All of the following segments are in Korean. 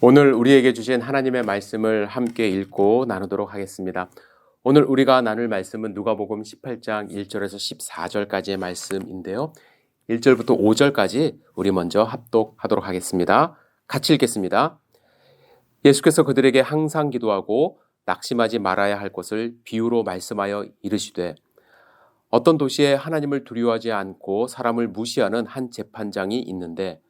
오늘 우리에게 주신 하나님의 말씀을 함께 읽고 나누도록 하겠습니다. 오늘 우리가 나눌 말씀은 누가복음 18장 1절에서 14절까지의 말씀인데요. 1절부터 5절까지 우리 먼저 합독하도록 하겠습니다. 같이 읽겠습니다. 예수께서 그들에게 항상 기도하고 낙심하지 말아야 할 것을 비유로 말씀하여 이르시되 어떤 도시에 하나님을 두려워하지 않고 사람을 무시하는 한 재판장이 있는데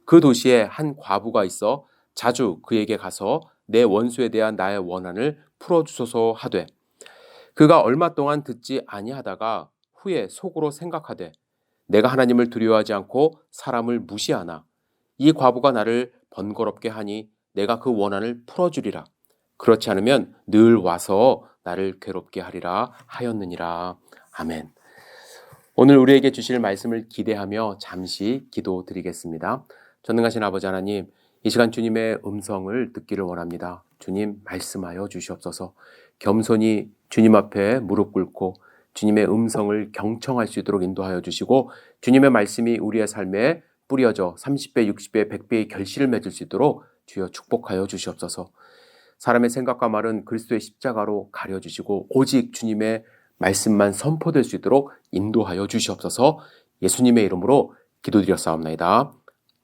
그 도시에 한 과부가 있어 자주 그에게 가서 내 원수에 대한 나의 원한을 풀어주소서 하되 그가 얼마 동안 듣지 아니하다가 후에 속으로 생각하되 내가 하나님을 두려워하지 않고 사람을 무시하나 이 과부가 나를 번거롭게 하니 내가 그 원한을 풀어주리라. 그렇지 않으면 늘 와서 나를 괴롭게 하리라 하였느니라. 아멘. 오늘 우리에게 주실 말씀을 기대하며 잠시 기도드리겠습니다. 전능하신 아버지 하나님, 이 시간 주님의 음성을 듣기를 원합니다. 주님 말씀하여 주시옵소서. 겸손히 주님 앞에 무릎 꿇고 주님의 음성을 경청할 수 있도록 인도하여 주시고 주님의 말씀이 우리의 삶에 뿌려져 30배, 60배, 100배의 결실을 맺을 수 있도록 주여 축복하여 주시옵소서. 사람의 생각과 말은 그리스도의 십자가로 가려주시고 오직 주님의 말씀만 선포될 수 있도록 인도하여 주시옵소서. 예수님의 이름으로 기도드렸사옵나이다.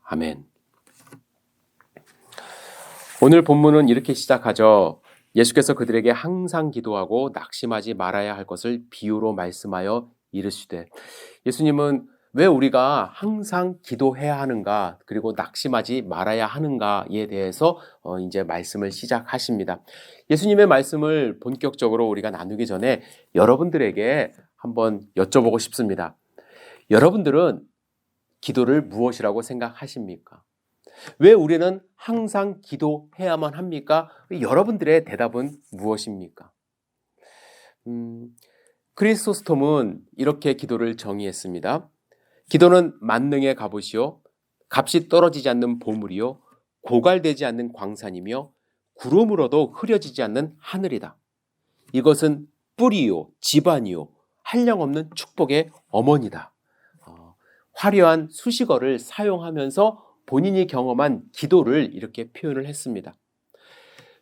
아멘. 오늘 본문은 이렇게 시작하죠. 예수께서 그들에게 항상 기도하고 낙심하지 말아야 할 것을 비유로 말씀하여 이르시되, 예수님은 왜 우리가 항상 기도해야 하는가, 그리고 낙심하지 말아야 하는가에 대해서 이제 말씀을 시작하십니다. 예수님의 말씀을 본격적으로 우리가 나누기 전에 여러분들에게 한번 여쭤보고 싶습니다. 여러분들은 기도를 무엇이라고 생각하십니까? 왜 우리는 항상 기도해야만 합니까? 여러분들의 대답은 무엇입니까? 크리소스톰은 이렇게 기도를 정의했습니다. 기도는 만능의 갑옷이요, 값이 떨어지지 않는 보물이요, 고갈되지 않는 광산이며 구름으로도 흐려지지 않는 하늘이다. 이것은 뿌리요, 집안이요, 한량없는 축복의 어머니다. 화려한 수식어를 사용하면서 본인이 경험한 기도를 이렇게 표현을 했습니다.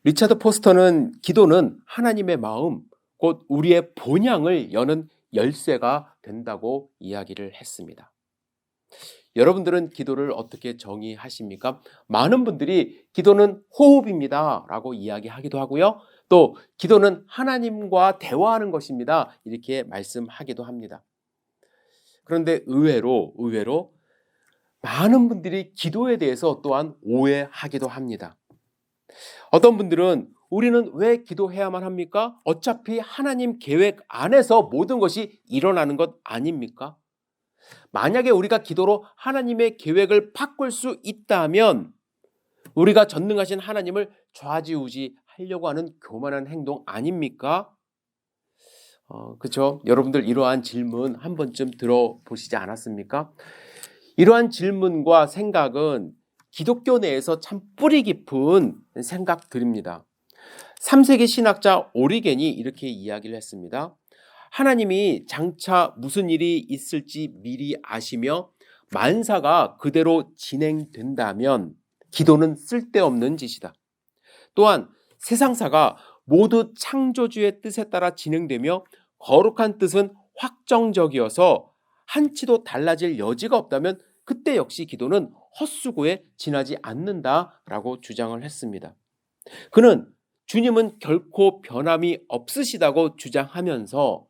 리차드 포스터는 기도는 하나님의 마음, 곧 우리의 본향을 여는 열쇠가 된다고 이야기를 했습니다. 여러분들은 기도를 어떻게 정의하십니까? 많은 분들이 기도는 호흡입니다 라고 이야기하기도 하고요. 또 기도는 하나님과 대화하는 것입니다 이렇게 말씀하기도 합니다. 그런데 의외로 많은 분들이 기도에 대해서 또한 오해하기도 합니다. 어떤 분들은 우리는 왜 기도해야만 합니까? 어차피 하나님 계획 안에서 모든 것이 일어나는 것 아닙니까? 만약에 우리가 기도로 하나님의 계획을 바꿀 수 있다면 우리가 전능하신 하나님을 좌지우지 하려고 하는 교만한 행동 아닙니까? 그렇죠? 여러분들 이러한 질문 한 번쯤 들어보시지 않았습니까? 이러한 질문과 생각은 기독교 내에서 참 뿌리 깊은 생각들입니다. 3세기 신학자 오리겐이 이렇게 이야기를 했습니다. 하나님이 장차 무슨 일이 있을지 미리 아시며 만사가 그대로 진행된다면 기도는 쓸데없는 짓이다. 또한 세상사가 모두 창조주의 뜻에 따라 진행되며 거룩한 뜻은 확정적이어서 한치도 달라질 여지가 없다면 그때 역시 기도는 헛수고에 지나지 않는다라고 주장을 했습니다. 그는 주님은 결코 변함이 없으시다고 주장하면서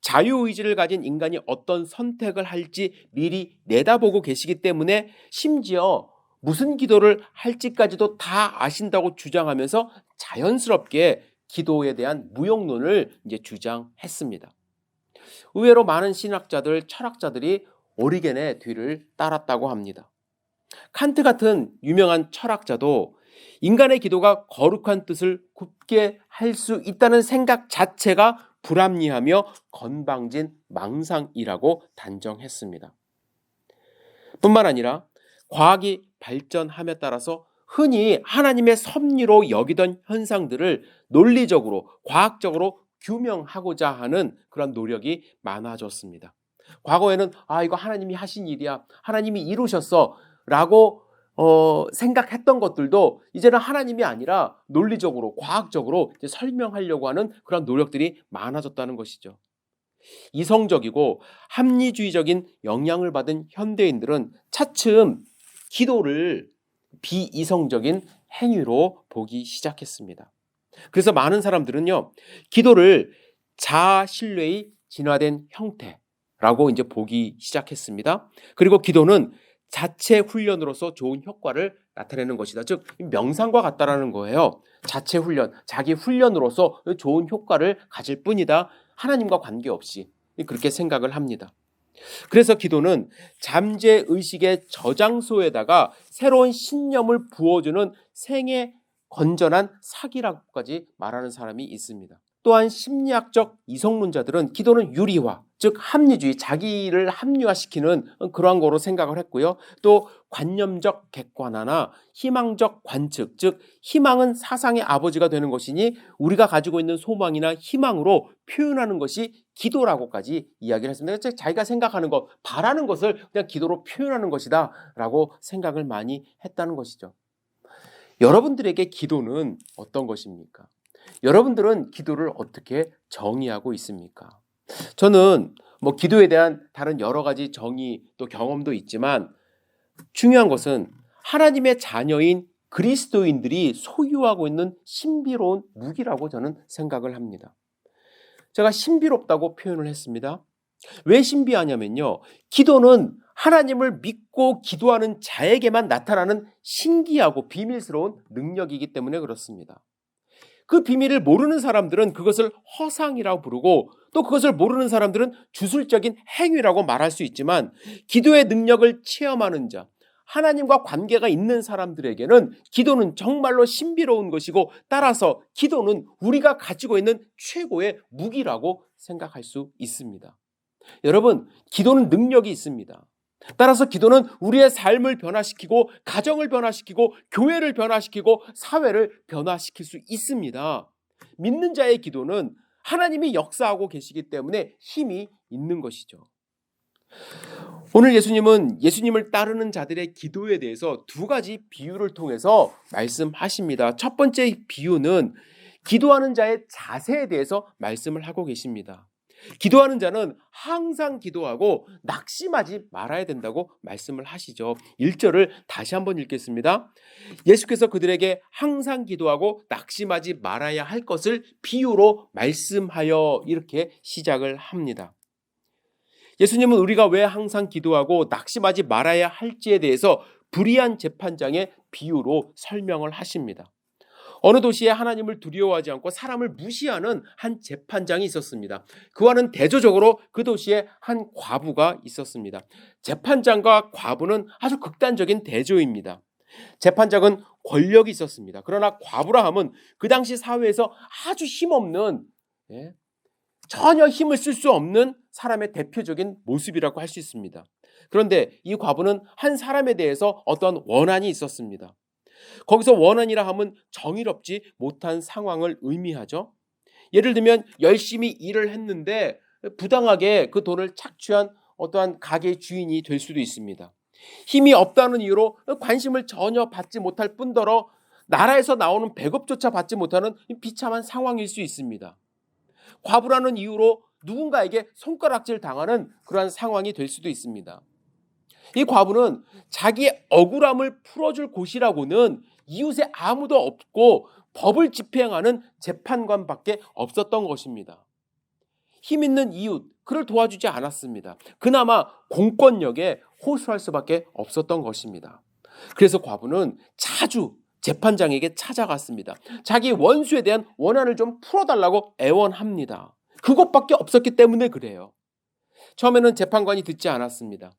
자유의지를 가진 인간이 어떤 선택을 할지 미리 내다보고 계시기 때문에 심지어 무슨 기도를 할지까지도 다 아신다고 주장하면서 자연스럽게 기도에 대한 무용론을 이제 주장했습니다. 의외로 많은 신학자들, 철학자들이 오리겐의 뒤를 따랐다고 합니다. 칸트 같은 유명한 철학자도 인간의 기도가 거룩한 뜻을 굽게 할 수 있다는 생각 자체가 불합리하며 건방진 망상이라고 단정했습니다. 뿐만 아니라 과학이 발전함에 따라서 흔히 하나님의 섭리로 여기던 현상들을 논리적으로, 과학적으로 규명하고자 하는 그런 노력이 많아졌습니다. 과거에는 이거 하나님이 하신 일이야, 하나님이 이루셨어 라고 생각했던 것들도 이제는 하나님이 아니라 논리적으로, 과학적으로 이제 설명하려고 하는 그런 노력들이 많아졌다는 것이죠. 이성적이고 합리주의적인 영향을 받은 현대인들은 차츰 기도를 비이성적인 행위로 보기 시작했습니다. 그래서 많은 사람들은요, 기도를 자아 신뢰의 진화된 형태라고 이제 보기 시작했습니다. 그리고 기도는 자체 훈련으로서 좋은 효과를 나타내는 것이다. 즉 명상과 같다라는 거예요. 자체 훈련, 자기 훈련으로서 좋은 효과를 가질 뿐이다. 하나님과 관계없이 그렇게 생각을 합니다. 그래서 기도는 잠재 의식의 저장소에다가 새로운 신념을 부어주는 생애 건전한 사기라고까지 말하는 사람이 있습니다. 또한 심리학적 이성론자들은 기도는 유리화, 즉 합리주의, 자기를 합리화시키는 그러한 거로 생각을 했고요. 또 관념적 객관화나 희망적 관측, 즉 희망은 사상의 아버지가 되는 것이니 우리가 가지고 있는 소망이나 희망으로 표현하는 것이 기도라고까지 이야기를 했습니다. 즉 자기가 생각하는 것, 바라는 것을 그냥 기도로 표현하는 것이다 라고 생각을 많이 했다는 것이죠. 여러분들에게 기도는 어떤 것입니까? 여러분들은 기도를 어떻게 정의하고 있습니까? 저는 기도에 대한 다른 여러 가지 정의 또 경험도 있지만 중요한 것은 하나님의 자녀인 그리스도인들이 소유하고 있는 신비로운 무기라고 저는 생각을 합니다. 제가 신비롭다고 표현을 했습니다. 왜 신비하냐면요. 기도는 하나님을 믿고 기도하는 자에게만 나타나는 신기하고 비밀스러운 능력이기 때문에 그렇습니다. 그 비밀을 모르는 사람들은 그것을 허상이라고 부르고 또 그것을 모르는 사람들은 주술적인 행위라고 말할 수 있지만 기도의 능력을 체험하는 자, 하나님과 관계가 있는 사람들에게는 기도는 정말로 신비로운 것이고 따라서 기도는 우리가 가지고 있는 최고의 무기라고 생각할 수 있습니다. 여러분, 기도는 능력이 있습니다. 따라서 기도는 우리의 삶을 변화시키고 가정을 변화시키고 교회를 변화시키고 사회를 변화시킬 수 있습니다. 믿는 자의 기도는 하나님이 역사하고 계시기 때문에 힘이 있는 것이죠. 오늘 예수님은 예수님을 따르는 자들의 기도에 대해서 두 가지 비유를 통해서 말씀하십니다. 첫 번째 비유는 기도하는 자의 자세에 대해서 말씀을 하고 계십니다. 기도하는 자는 항상 기도하고 낙심하지 말아야 된다고 말씀을 하시죠. 1절을 다시 한번 읽겠습니다. 예수께서 그들에게 항상 기도하고 낙심하지 말아야 할 것을 비유로 말씀하여 이렇게 시작을 합니다. 예수님은 우리가 왜 항상 기도하고 낙심하지 말아야 할지에 대해서 불의한 재판장의 비유로 설명을 하십니다. 어느 도시에 하나님을 두려워하지 않고 사람을 무시하는 한 재판장이 있었습니다. 그와는 대조적으로 그 도시에 한 과부가 있었습니다. 재판장과 과부는 아주 극단적인 대조입니다. 재판장은 권력이 있었습니다. 그러나 과부라 함은 그 당시 사회에서 아주 힘없는, 전혀 힘을 쓸 수 없는 사람의 대표적인 모습이라고 할 수 있습니다. 그런데 이 과부는 한 사람에 대해서 어떤 원한이 있었습니다. 거기서 원한이라 함은 정의롭지 못한 상황을 의미하죠. 예를 들면 열심히 일을 했는데 부당하게 그 돈을 착취한 어떠한 가게 주인이 될 수도 있습니다. 힘이 없다는 이유로 관심을 전혀 받지 못할 뿐더러 나라에서 나오는 배급조차 받지 못하는 비참한 상황일 수 있습니다. 과부라는 이유로 누군가에게 손가락질 당하는 그러한 상황이 될 수도 있습니다. 이 과부는 자기 억울함을 풀어줄 곳이라고는 이웃에 아무도 없고 법을 집행하는 재판관밖에 없었던 것입니다. 힘 있는 이웃, 그를 도와주지 않았습니다. 그나마 공권력에 호소할 수밖에 없었던 것입니다. 그래서 과부는 자주 재판장에게 찾아갔습니다. 자기 원수에 대한 원한을 좀 풀어달라고 애원합니다. 그것밖에 없었기 때문에 그래요. 처음에는 재판관이 듣지 않았습니다.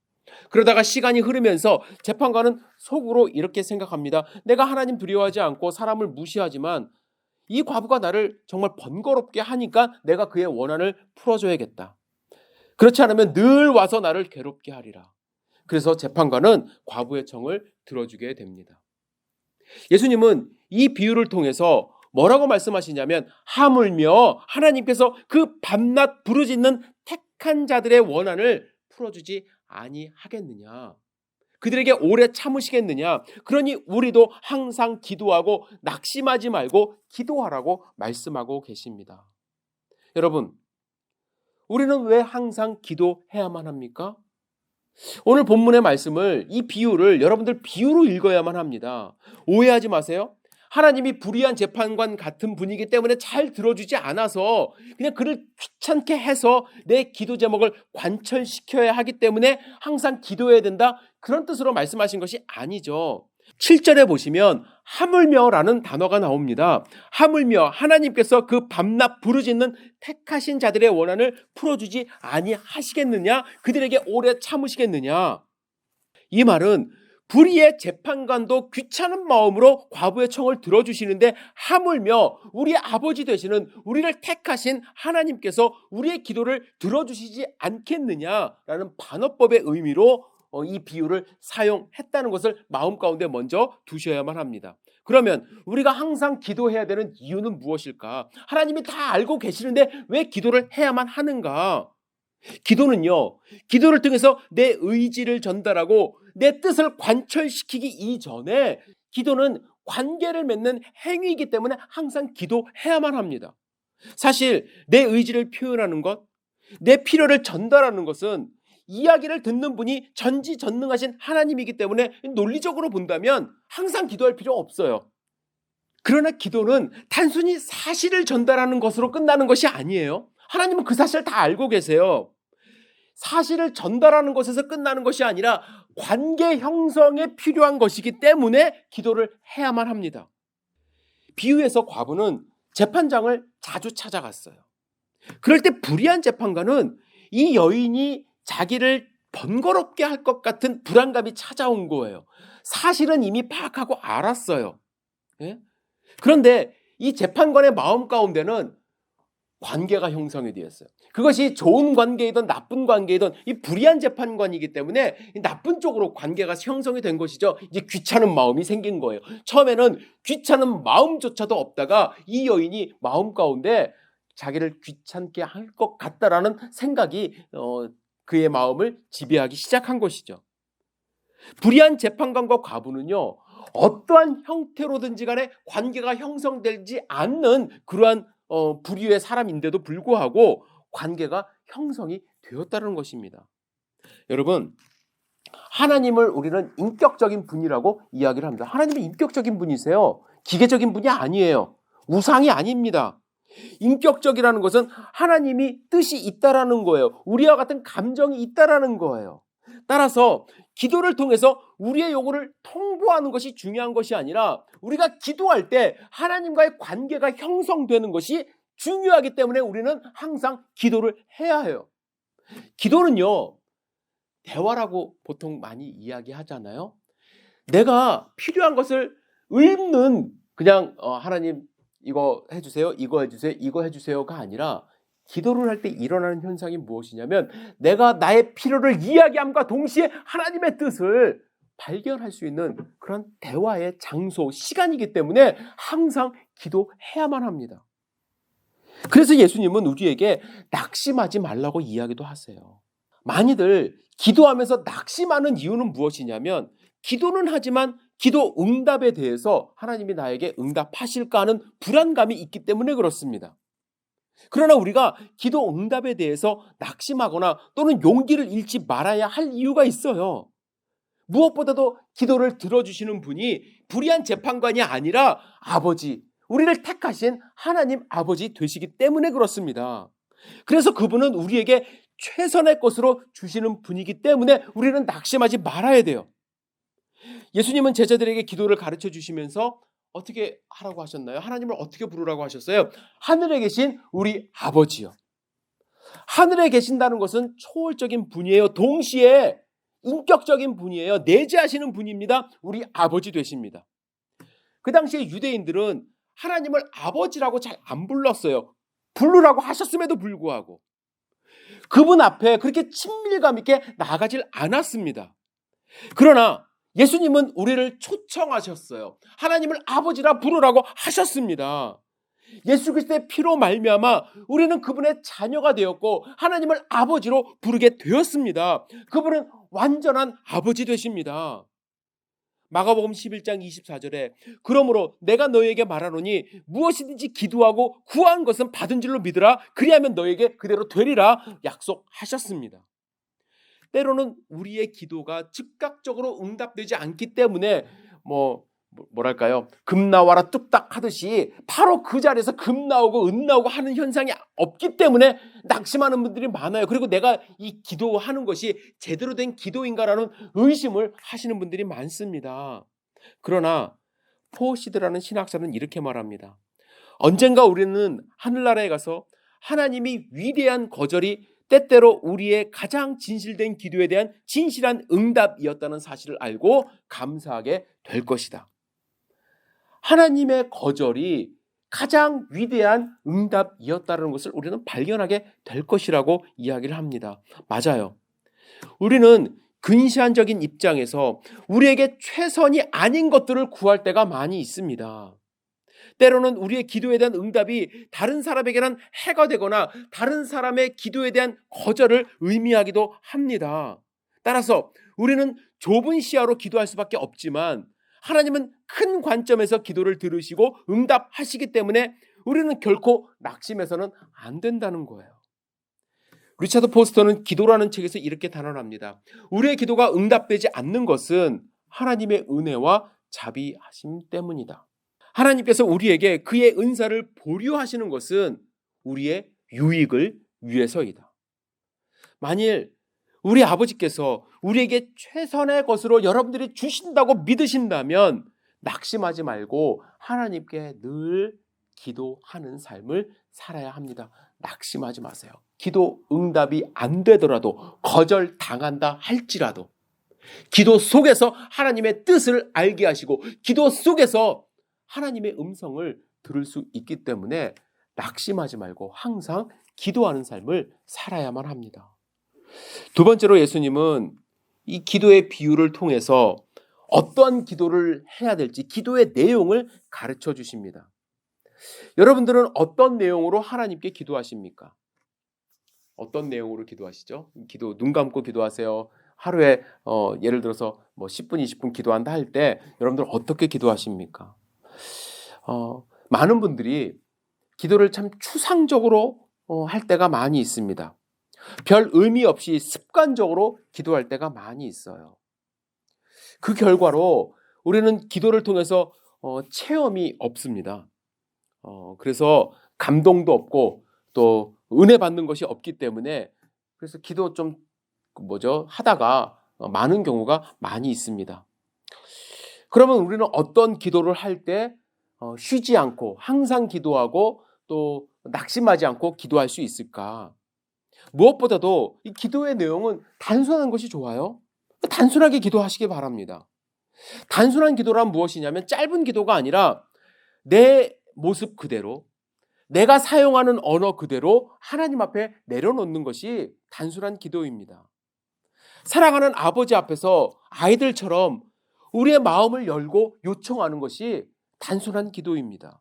그러다가 시간이 흐르면서 재판관은 속으로 이렇게 생각합니다. 내가 하나님 두려워하지 않고 사람을 무시하지만 이 과부가 나를 정말 번거롭게 하니까 내가 그의 원한을 풀어줘야겠다. 그렇지 않으면 늘 와서 나를 괴롭게 하리라. 그래서 재판관은 과부의 청을 들어주게 됩니다. 예수님은 이 비유를 통해서 뭐라고 말씀하시냐면 하물며 하나님께서 그 밤낮 부르짖는 택한 자들의 원한을 풀어주지 아니하겠느냐. 그들에게 오래 참으시겠느냐? 그러니 우리도 항상 기도하고 낙심하지 말고 기도하라고 말씀하고 계십니다. 여러분, 우리는 왜 항상 기도해야만 합니까? 오늘 본문의 말씀을, 이 비유를 여러분들 비유로 읽어야만 합니다. 오해하지 마세요. 하나님이 불의한 재판관 같은 분이기 때문에 잘 들어주지 않아서 그냥 그를 귀찮게 해서 내 기도 제목을 관철시켜야 하기 때문에 항상 기도해야 된다, 그런 뜻으로 말씀하신 것이 아니죠. 7절에 보시면 하물며라는 단어가 나옵니다. 하물며, 하나님께서 그 밤낮 부르짖는 택하신 자들의 원한을 풀어주지 아니하시겠느냐? 그들에게 오래 참으시겠느냐? 이 말은 불의의 재판관도 귀찮은 마음으로 과부의 청을 들어주시는데, 하물며 우리의 아버지 되시는, 우리를 택하신 하나님께서 우리의 기도를 들어주시지 않겠느냐라는 반어법의 의미로 이 비유를 사용했다는 것을 마음 가운데 먼저 두셔야만 합니다. 그러면 우리가 항상 기도해야 되는 이유는 무엇일까? 하나님이 다 알고 계시는데 왜 기도를 해야만 하는가? 기도는요, 기도를 통해서 내 의지를 전달하고 내 뜻을 관철시키기 이전에, 기도는 관계를 맺는 행위이기 때문에 항상 기도해야만 합니다. 사실 내 의지를 표현하는 것, 내 필요를 전달하는 것은 이야기를 듣는 분이 전지전능하신 하나님이기 때문에 논리적으로 본다면 항상 기도할 필요 없어요. 그러나 기도는 단순히 사실을 전달하는 것으로 끝나는 것이 아니에요. 하나님은 그 사실을 다 알고 계세요. 사실을 전달하는 것에서 끝나는 것이 아니라 관계 형성에 필요한 것이기 때문에 기도를 해야만 합니다. 비유에서 과부는 재판장을 자주 찾아갔어요. 그럴 때 불의한 재판관은 이 여인이 자기를 번거롭게 할 것 같은 불안감이 찾아온 거예요. 사실은 이미 파악하고 알았어요. 예? 그런데 이 재판관의 마음 가운데는 관계가 형성이 되었어요. 그것이 좋은 관계이든 나쁜 관계이든 이 불의한 재판관이기 때문에 나쁜 쪽으로 관계가 형성이 된 것이죠. 이제 귀찮은 마음이 생긴 거예요. 처음에는 귀찮은 마음조차도 없다가 이 여인이 마음 가운데 자기를 귀찮게 할 것 같다라는 생각이 그의 마음을 지배하기 시작한 것이죠. 불의한 재판관과 과부는요, 어떠한 형태로든지 간에 관계가 형성되지 않는 그러한 불의의 사람인데도 불구하고 관계가 형성이 되었다는 것입니다. 여러분, 하나님을 우리는 인격적인 분이라고 이야기를 합니다. 하나님은 인격적인 분이세요. 기계적인 분이 아니에요. 우상이 아닙니다. 인격적이라는 것은 하나님이 뜻이 있다라는 거예요. 우리와 같은 감정이 있다라는 거예요. 따라서 기도를 통해서 우리의 요구를 통보하는 것이 중요한 것이 아니라 우리가 기도할 때 하나님과의 관계가 형성되는 것이 중요하기 때문에 우리는 항상 기도를 해야 해요. 기도는요, 대화라고 보통 많이 이야기하잖아요. 내가 필요한 것을 읊는, 그냥 하나님 이거 해주세요, 이거 해주세요, 이거 해주세요가 아니라, 기도를 할 때 일어나는 현상이 무엇이냐면 내가 나의 필요를 이야기함과 동시에 하나님의 뜻을 발견할 수 있는 그런 대화의 장소, 시간이기 때문에 항상 기도해야만 합니다. 그래서 예수님은 우리에게 낙심하지 말라고 이야기도 하세요. 많이들 기도하면서 낙심하는 이유는 무엇이냐면, 기도는 하지만 기도 응답에 대해서 하나님이 나에게 응답하실까 하는 불안감이 있기 때문에 그렇습니다. 그러나 우리가 기도 응답에 대해서 낙심하거나 또는 용기를 잃지 말아야 할 이유가 있어요. 무엇보다도 기도를 들어주시는 분이 불의한 재판관이 아니라 아버지, 우리를 택하신 하나님 아버지 되시기 때문에 그렇습니다. 그래서 그분은 우리에게 최선의 것으로 주시는 분이기 때문에 우리는 낙심하지 말아야 돼요. 예수님은 제자들에게 기도를 가르쳐 주시면서 어떻게 하라고 하셨나요? 하나님을 어떻게 부르라고 하셨어요? 하늘에 계신 우리 아버지요. 하늘에 계신다는 것은 초월적인 분이에요. 동시에 인격적인 분이에요. 내재하시는 분입니다. 우리 아버지 되십니다. 그 당시에 유대인들은 하나님을 아버지라고 잘 안 불렀어요. 부르라고 하셨음에도 불구하고 그분 앞에 그렇게 친밀감 있게 나아가질 않았습니다. 그러나 예수님은 우리를 초청하셨어요. 하나님을 아버지라 부르라고 하셨습니다. 예수 그리스도의 피로 말미암아 우리는 그분의 자녀가 되었고 하나님을 아버지로 부르게 되었습니다. 그분은 완전한 아버지 되십니다. 마가복음 11장 24절에 그러므로 내가 너희에게 말하노니 무엇이든지 기도하고 구한 것은 받은 줄로 믿으라. 그리하면 너희에게 그대로 되리라 약속하셨습니다. 때로는 우리의 기도가 즉각적으로 응답되지 않기 때문에 뭐랄까요? 금 나와라 뚝딱 하듯이 바로 그 자리에서 금 나오고 은 나오고 하는 현상이 없기 때문에 낙심하는 분들이 많아요. 그리고 내가 이 기도하는 것이 제대로 된 기도인가라는 의심을 하시는 분들이 많습니다. 그러나 포시드라는 신학자는 이렇게 말합니다. 언젠가 우리는 하늘나라에 가서 하나님이 위대한 거절이 때때로 우리의 가장 진실된 기도에 대한 진실한 응답이었다는 사실을 알고 감사하게 될 것이다. 하나님의 거절이 가장 위대한 응답이었다는 것을 우리는 발견하게 될 것이라고 이야기를 합니다. 맞아요. 우리는 근시안적인 입장에서 우리에게 최선이 아닌 것들을 구할 때가 많이 있습니다. 때로는 우리의 기도에 대한 응답이 다른 사람에게는 해가 되거나 다른 사람의 기도에 대한 거절을 의미하기도 합니다. 따라서 우리는 좁은 시야로 기도할 수밖에 없지만 하나님은 큰 관점에서 기도를 들으시고 응답하시기 때문에 우리는 결코 낙심해서는 안 된다는 거예요. 리차드 포스터는 기도라는 책에서 이렇게 단언합니다. 우리의 기도가 응답되지 않는 것은 하나님의 은혜와 자비하심 때문이다. 하나님께서 우리에게 그의 은사를 보류하시는 것은 우리의 유익을 위해서이다. 만일 우리 아버지께서 우리에게 최선의 것으로 여러분들이 주신다고 믿으신다면 낙심하지 말고 하나님께 늘 기도하는 삶을 살아야 합니다. 낙심하지 마세요. 기도 응답이 안 되더라도 거절당한다 할지라도 기도 속에서 하나님의 뜻을 알게 하시고 기도 속에서 하나님의 음성을 들을 수 있기 때문에 낙심하지 말고 항상 기도하는 삶을 살아야만 합니다. 두 번째로 예수님은 이 기도의 비유를 통해서 어떤 기도를 해야 될지 기도의 내용을 가르쳐 주십니다. 여러분들은 어떤 내용으로 하나님께 기도하십니까? 어떤 내용으로 기도하시죠? 기도 눈 감고 기도하세요. 하루에 예를 들어서 10분, 20분 기도한다 할 때 여러분들 어떻게 기도하십니까? 많은 분들이 기도를 참 추상적으로 할 때가 많이 있습니다. 별 의미 없이 습관적으로 기도할 때가 많이 있어요. 그 결과로 우리는 기도를 통해서 체험이 없습니다. 그래서 감동도 없고 또 은혜 받는 것이 없기 때문에 그래서 기도 좀 하다가 많은 경우가 많이 있습니다. 그러면 우리는 어떤 기도를 할 때 쉬지 않고 항상 기도하고 또 낙심하지 않고 기도할 수 있을까? 무엇보다도 이 기도의 내용은 단순한 것이 좋아요. 단순하게 기도하시기 바랍니다. 단순한 기도란 무엇이냐면 짧은 기도가 아니라 내 모습 그대로 내가 사용하는 언어 그대로 하나님 앞에 내려놓는 것이 단순한 기도입니다. 사랑하는 아버지 앞에서 아이들처럼 우리의 마음을 열고 요청하는 것이 단순한 기도입니다.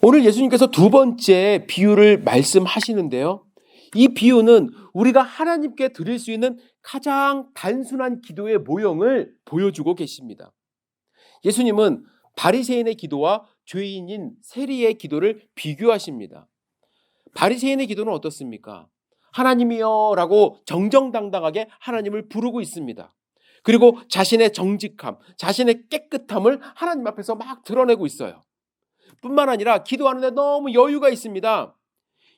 오늘 예수님께서 두 번째 비유를 말씀하시는데요. 이 비유는 우리가 하나님께 드릴 수 있는 가장 단순한 기도의 모형을 보여주고 계십니다. 예수님은 바리새인의 기도와 죄인인 세리의 기도를 비교하십니다. 바리새인의 기도는 어떻습니까? 하나님이여 라고 정정당당하게 하나님을 부르고 있습니다. 그리고 자신의 정직함, 자신의 깨끗함을 하나님 앞에서 막 드러내고 있어요. 뿐만 아니라 기도하는데 너무 여유가 있습니다.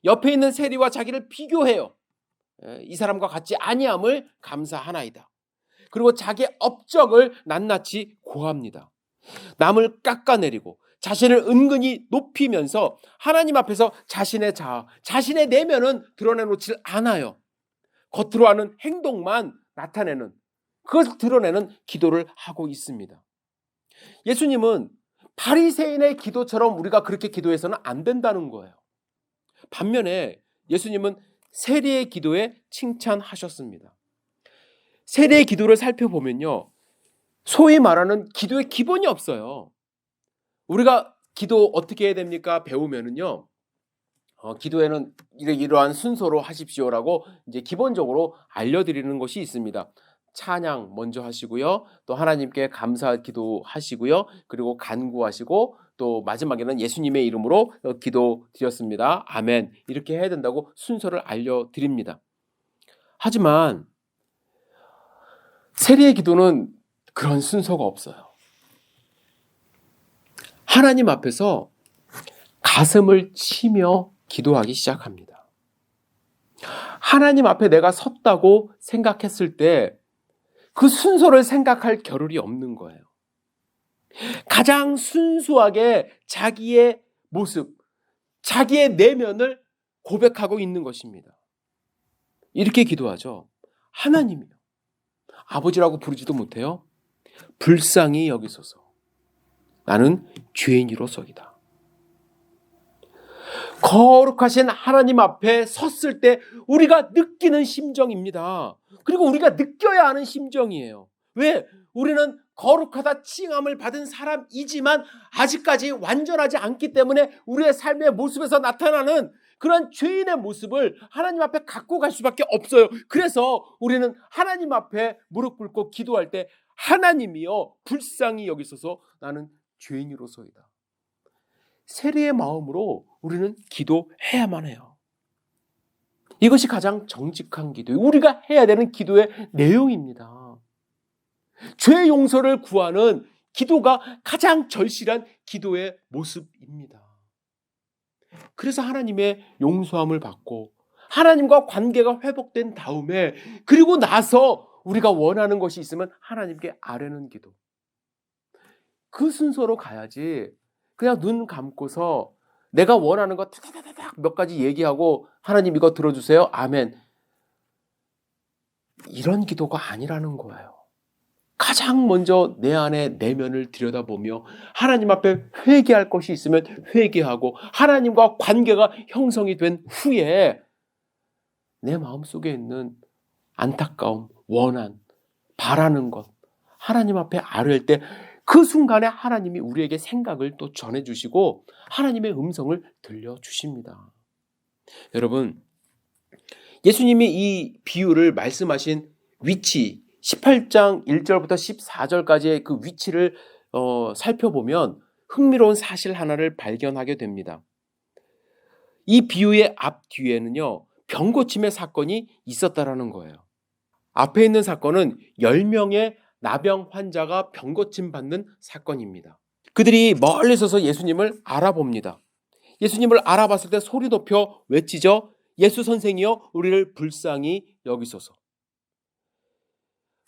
옆에 있는 세리와 자기를 비교해요. 이 사람과 같지 아니함을 감사하나이다. 그리고 자기의 업적을 낱낱이 고합니다. 남을 깎아내리고 자신을 은근히 높이면서 하나님 앞에서 자신의 자아, 자신의 내면은 드러내놓지 않아요. 겉으로 하는 행동만 나타내는, 그것을 드러내는 기도를 하고 있습니다. 예수님은 바리새인의 기도처럼 우리가 그렇게 기도해서는 안 된다는 거예요. 반면에 예수님은 세리의 기도에 칭찬하셨습니다. 세리의 기도를 살펴보면요, 소위 말하는 기도의 기본이 없어요. 우리가 기도 어떻게 해야 됩니까? 배우면은요. 기도에는 이러한 순서로 하십시오라고 이제 기본적으로 알려드리는 것이 있습니다. 찬양 먼저 하시고요. 또 하나님께 감사 기도하시고요. 그리고 간구하시고 또 마지막에는 예수님의 이름으로 기도 드렸습니다. 아멘. 이렇게 해야 된다고 순서를 알려드립니다. 하지만 세리의 기도는 그런 순서가 없어요. 하나님 앞에서 가슴을 치며 기도하기 시작합니다. 하나님 앞에 내가 섰다고 생각했을 때 그 순서를 생각할 겨를이 없는 거예요. 가장 순수하게 자기의 모습, 자기의 내면을 고백하고 있는 것입니다. 이렇게 기도하죠. 하나님이요. 아버지라고 부르지도 못해요. 불쌍히 여기소서. 나는 죄인이로서이다. 거룩하신 하나님 앞에 섰을 때 우리가 느끼는 심정입니다. 그리고 우리가 느껴야 하는 심정이에요. 왜? 우리는 거룩하다 칭함을 받은 사람이지만 아직까지 완전하지 않기 때문에 우리의 삶의 모습에서 나타나는 그런 죄인의 모습을 하나님 앞에 갖고 갈 수밖에 없어요. 그래서 우리는 하나님 앞에 무릎 꿇고 기도할 때 하나님이여 불쌍히 여기소서 나는 죄인으로서이다. 세리의 마음으로 우리는 기도해야만 해요. 이것이 가장 정직한 기도예요. 우리가 해야 되는 기도의 내용입니다. 죄 용서를 구하는 기도가 가장 절실한 기도의 모습입니다. 그래서 하나님의 용서함을 받고 하나님과 관계가 회복된 다음에 그리고 나서 우리가 원하는 것이 있으면 하나님께 아뢰는 기도. 그 순서로 가야지 그냥 눈 감고서 내가 원하는 거 타다다닥 몇 가지 얘기하고 하나님 이거 들어주세요. 아멘. 이런 기도가 아니라는 거예요. 가장 먼저 내 안에 내면을 들여다보며 하나님 앞에 회개할 것이 있으면 회개하고 하나님과 관계가 형성이 된 후에 내 마음속에 있는 안타까움, 원한, 바라는 것 하나님 앞에 아뢰을 때 그 순간에 하나님이 우리에게 생각을 또 전해주시고 하나님의 음성을 들려주십니다. 여러분, 예수님이 이 비유를 말씀하신 위치 18장 1절부터 14절까지의 그 위치를 살펴보면 흥미로운 사실 하나를 발견하게 됩니다. 이 비유의 앞뒤에는요, 병고침의 사건이 있었다라는 거예요. 앞에 있는 사건은 10명의 나병 환자가 병고침 받는 사건입니다. 그들이 멀리 서서 예수님을 알아봅니다. 예수님을 알아봤을 때 소리 높여 외치죠. 예수 선생이여 우리를 불쌍히 여기소서.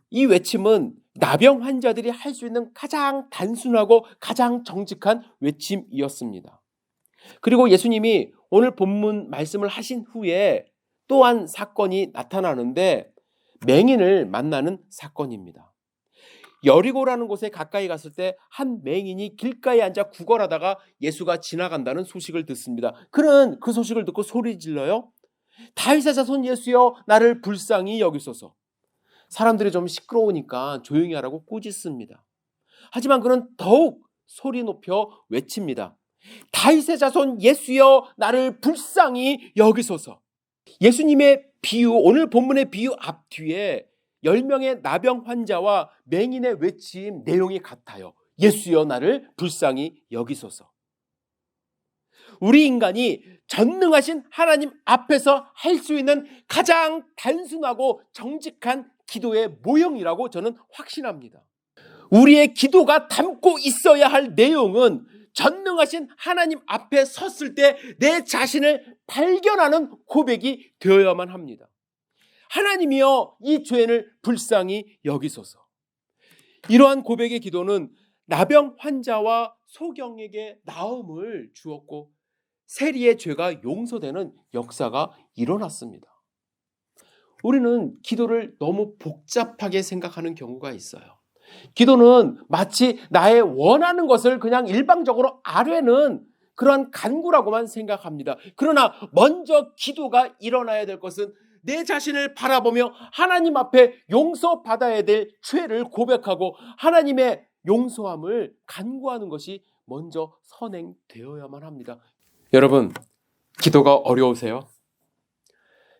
이 외침은 나병 환자들이 할 수 있는 가장 단순하고 가장 정직한 외침이었습니다. 그리고 예수님이 오늘 본문 말씀을 하신 후에 또한 사건이 나타나는데 맹인을 만나는 사건입니다. 여리고라는 곳에 가까이 갔을 때 한 맹인이 길가에 앉아 구걸하다가 예수가 지나간다는 소식을 듣습니다. 그는 그 소식을 듣고 소리 질러요. 다윗의 자손 예수여 나를 불쌍히 여기소서. 사람들이 좀 시끄러우니까 조용히 하라고 꾸짖습니다. 하지만 그는 더욱 소리 높여 외칩니다. 다윗의 자손 예수여 나를 불쌍히 여기소서. 예수님의 비유, 오늘 본문의 비유 앞뒤에 10명의 나병 환자와 맹인의 외침 내용이 같아요. 예수여 나를 불쌍히 여기소서. 우리 인간이 전능하신 하나님 앞에서 할 수 있는 가장 단순하고 정직한 기도의 모형이라고 저는 확신합니다. 우리의 기도가 담고 있어야 할 내용은 전능하신 하나님 앞에 섰을 때 내 자신을 발견하는 고백이 되어야만 합니다. 하나님이여 이 죄인을 불쌍히 여기소서. 이러한 고백의 기도는 나병 환자와 소경에게 나음을 주었고 세리의 죄가 용서되는 역사가 일어났습니다. 우리는 기도를 너무 복잡하게 생각하는 경우가 있어요. 기도는 마치 나의 원하는 것을 그냥 일방적으로 아뢰는 그러한 간구라고만 생각합니다. 그러나 먼저 기도가 일어나야 될 것은 내 자신을 바라보며 하나님 앞에 용서받아야 될 죄를 고백하고 하나님의 용서함을 간구하는 것이 먼저 선행되어야만 합니다. 여러분, 기도가 어려우세요?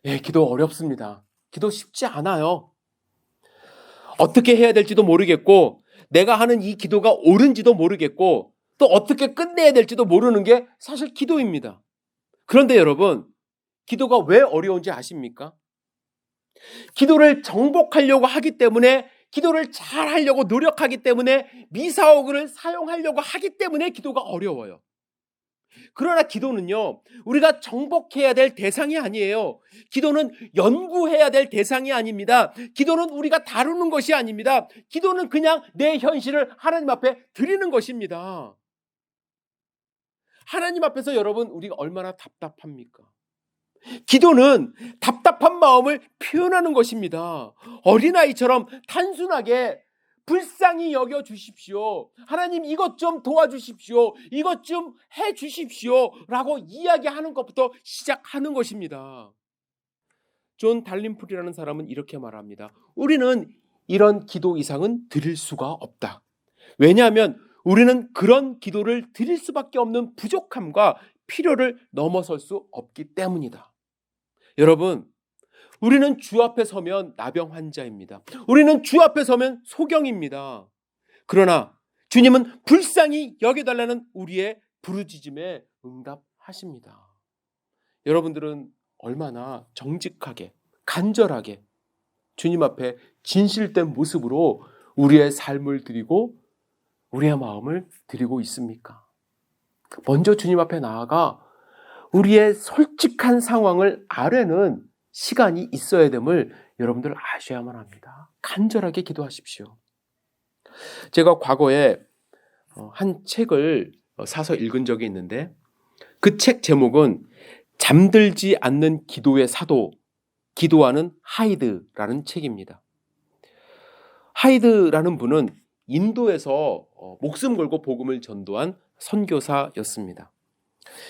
예, 기도 어렵습니다. 기도 쉽지 않아요. 어떻게 해야 될지도 모르겠고, 내가 하는 이 기도가 옳은지도 모르겠고, 또 어떻게 끝내야 될지도 모르는 게 사실 기도입니다. 그런데 여러분, 기도가 왜 어려운지 아십니까? 기도를 정복하려고 하기 때문에, 기도를 잘 하려고 노력하기 때문에, 미사오그를 사용하려고 하기 때문에 기도가 어려워요. 그러나 기도는요, 우리가 정복해야 될 대상이 아니에요. 기도는 연구해야 될 대상이 아닙니다. 기도는 우리가 다루는 것이 아닙니다. 기도는 그냥 내 현실을 하나님 앞에 드리는 것입니다. 하나님 앞에서 여러분, 우리가 얼마나 답답합니까? 기도는 답답한 마음을 표현하는 것입니다. 어린아이처럼 단순하게 불쌍히 여겨 주십시오. 하나님 이것 좀 도와주십시오. 이것 좀 해 주십시오. 라고 이야기하는 것부터 시작하는 것입니다. 존 달림풀이라는 사람은 이렇게 말합니다. 우리는 이런 기도 이상은 드릴 수가 없다. 왜냐하면 우리는 그런 기도를 드릴 수밖에 없는 부족함과 필요를 넘어설 수 없기 때문이다. 여러분, 우리는 주 앞에 서면 나병 환자입니다. 우리는 주 앞에 서면 소경입니다. 그러나 주님은 불쌍히 여겨달라는 우리의 부르짖음에 응답하십니다. 여러분들은 얼마나 정직하게, 간절하게 주님 앞에 진실된 모습으로 우리의 삶을 드리고 우리의 마음을 드리고 있습니까? 먼저 주님 앞에 나아가 우리의 솔직한 상황을 아뢰는 시간이 있어야 됨을 여러분들 아셔야만 합니다. 간절하게 기도하십시오. 제가 과거에 한 책을 사서 읽은 적이 있는데 그 책 제목은 잠들지 않는 기도의 사도, 기도하는 하이드라는 책입니다. 하이드라는 분은 인도에서 목숨 걸고 복음을 전도한 선교사였습니다.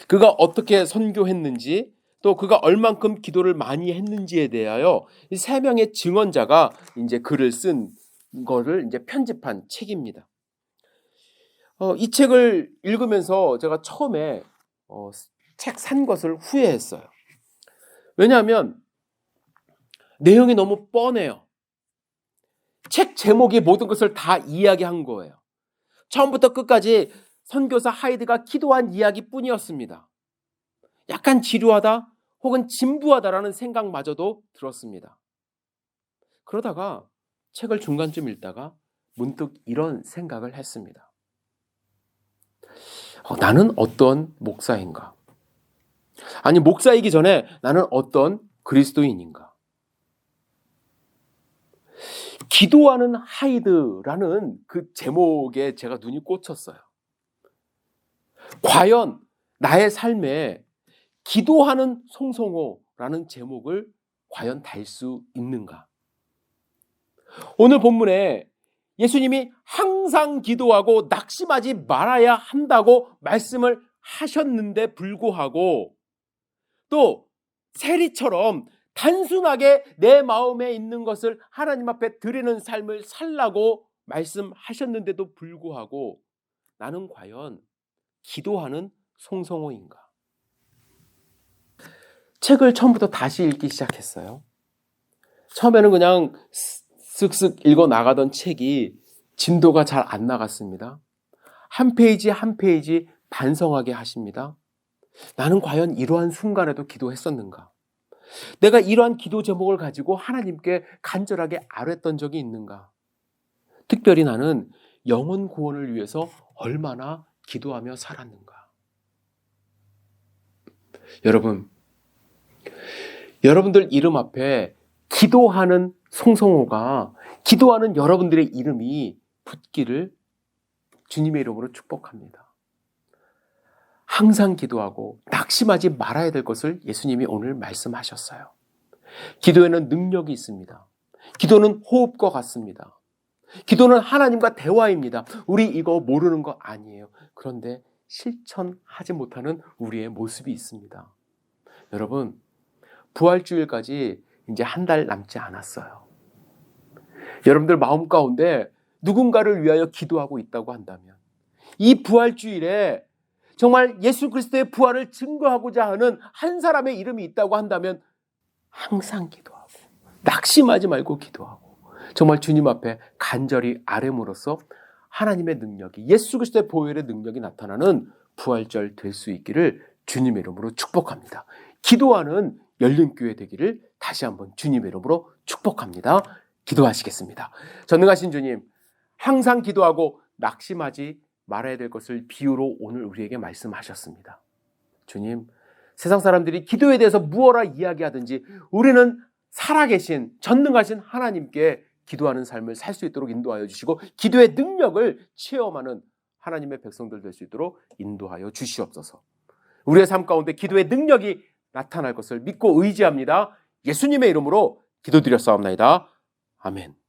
그가 어떻게 선교했는지 또 그가 얼만큼 기도를 많이 했는지에 대하여 이 세 명의 증언자가 이제 글을 쓴 거를 이제 편집한 책입니다. 이 책을 읽으면서 제가 처음에 책 산 것을 후회했어요. 왜냐하면 내용이 너무 뻔해요. 책 제목이 모든 것을 다 이야기한 거예요. 처음부터 끝까지 선교사 하이드가 기도한 이야기뿐이었습니다. 약간 지루하다 혹은 진부하다라는 생각마저도 들었습니다. 그러다가 책을 중간쯤 읽다가 문득 이런 생각을 했습니다. 나는 어떤 목사인가? 아니, 목사이기 전에 나는 어떤 그리스도인인가? 기도하는 하이드라는 그 제목에 제가 눈이 꽂혔어요. 과연 나의 삶에 기도하는 송송호라는 제목을 과연 달 수 있는가? 오늘 본문에 예수님이 항상 기도하고 낙심하지 말아야 한다고 말씀을 하셨는데 불구하고 또 세리처럼 단순하게 내 마음에 있는 것을 하나님 앞에 드리는 삶을 살라고 말씀하셨는데도 불구하고 나는 과연 기도하는 송성호인가? 책을 처음부터 다시 읽기 시작했어요. 처음에는 그냥 쓱쓱 읽어 나가던 책이 진도가 잘 안 나갔습니다. 한 페이지 한 페이지 반성하게 하십니다. 나는 과연 이러한 순간에도 기도했었는가? 내가 이러한 기도 제목을 가지고 하나님께 간절하게 아뢰었던 적이 있는가? 특별히 나는 영혼 구원을 위해서 얼마나 기도하며 살았는가? 여러분들 이름 앞에 기도하는 송성호가, 기도하는 여러분들의 이름이 붙기를 주님의 이름으로 축복합니다. 항상 기도하고 낙심하지 말아야 될 것을 예수님이 오늘 말씀하셨어요. 기도에는 능력이 있습니다. 기도는 호흡과 같습니다. 기도는 하나님과 대화입니다. 우리 이거 모르는 거 아니에요. 그런데 실천하지 못하는 우리의 모습이 있습니다. 여러분, 부활주일까지 이제 한 달 남지 않았어요. 여러분들 마음 가운데 누군가를 위하여 기도하고 있다고 한다면, 이 부활주일에 정말 예수 그리스도의 부활을 증거하고자 하는 한 사람의 이름이 있다고 한다면 항상 기도하고 낙심하지 말고 기도하고 정말 주님 앞에 간절히 아뢰므로써 하나님의 능력이, 예수 그리스도의 보혈의 능력이 나타나는 부활절 될 수 있기를 주님의 이름으로 축복합니다. 기도하는 열린교회 되기를 다시 한번 주님의 이름으로 축복합니다. 기도하시겠습니다. 전능하신 주님, 항상 기도하고 낙심하지 말아야 될 것을 비유로 오늘 우리에게 말씀하셨습니다. 주님, 세상 사람들이 기도에 대해서 무엇라 이야기하든지 우리는 살아계신 전능하신 하나님께 기도하는 삶을 살 수 있도록 인도하여 주시고 기도의 능력을 체험하는 하나님의 백성들 될 수 있도록 인도하여 주시옵소서. 우리의 삶 가운데 기도의 능력이 나타날 것을 믿고 의지합니다. 예수님의 이름으로 기도드렸사옵나이다. 아멘.